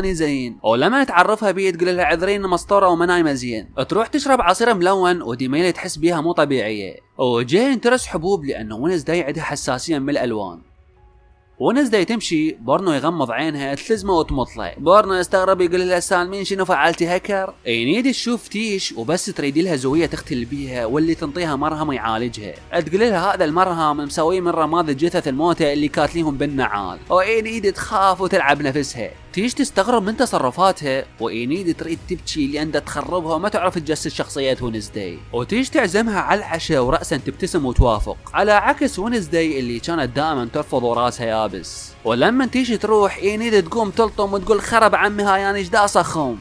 زين. ولما تعرفها بيه تقول لها عذرين مسطوره وما نايمه زين. تروح تشرب عصير ملون وديميل تحس بيها مو طبيعيه. وجين ترس حبوب لانه وينزداي عندها حساسيه من الالوان. ونزداي تمشي، بورنو يغمض عينها تلزمه وتمطله. بورنو يستغرب يقول لها سالمين شنو فعلتي هكر؟ ينيد تشوف تيش وبس تريد لها زويه تختل بيها واللي تنطيها مرهم يعالجها. تقول لها هذا المرهم مسويه من رماد الجثث الموتى اللي كاتليهم بالنعال. وينيد تخاف وتلعب نفسها. تيش تستغرب من تصرفاتها وإينيد تريد تبكي لأن تخربها وما تعرف تجسد شخصيات ونزداي. وتيش تعزمها على العشاء ورأسا تبتسم وتوافق، على عكس ونزداي اللي كانت دائما ترفض وراسها يابس. ولما تيش تروح إينيد تقوم تلطم وتقول خرب عمي هاي يعني ايش دا صخم.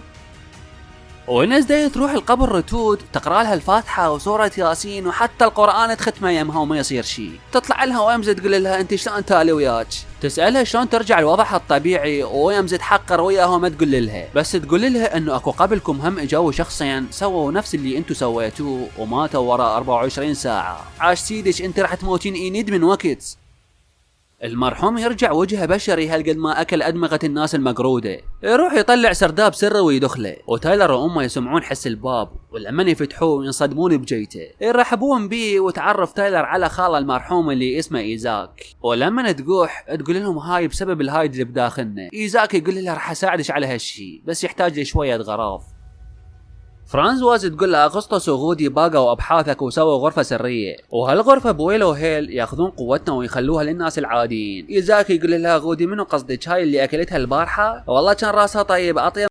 ونزداي تروح القبر رتود تقرا لها الفاتحه وسوره ياسين وحتى القران تختمه يمها وما يصير شيء. تطلع لها ويمزه تقول لها انت شلون تالي وياك؟ تسالها شلون ترجع لوضعها الطبيعي ويمزه تحقر وياها وما تقول لها، بس تقول لها انه اكو قبلكم هم اجوا شخصين سووا نفس اللي انتم سويتوه وماتوا وراء 24 ساعه. عاش سيدك انت راح تموتين اينيد من وقت. المرحوم يرجع وجهه بشري هالقد ما اكل ادمغه الناس المقروده. يروح يطلع سرداب سره ويدخله، وتايلر وامه يسمعون حس الباب، ولما يفتحوه ينصدمون بجيته. يرحبون بيه وتعرف تايلر على خاله المرحوم اللي اسمه ايزاك. ولما تقوح تقول لهم هاي بسبب الهايد اللي بداخلنا. ايزاك يقول لها راح اساعدك على هالشي بس يحتاج لي شويه غراض. فرانزواز تقول لها اغسطس وغودي باقوا ابحاثك وسووا غرفه سريه، وهالغرفه بويلو وهيل ياخذون قوتنا ويخلوها للناس العاديين. ايزاك يقول لها غودي منو قصدك هاي اللي اكلتها البارحه؟ والله كان راسها طيب اطيب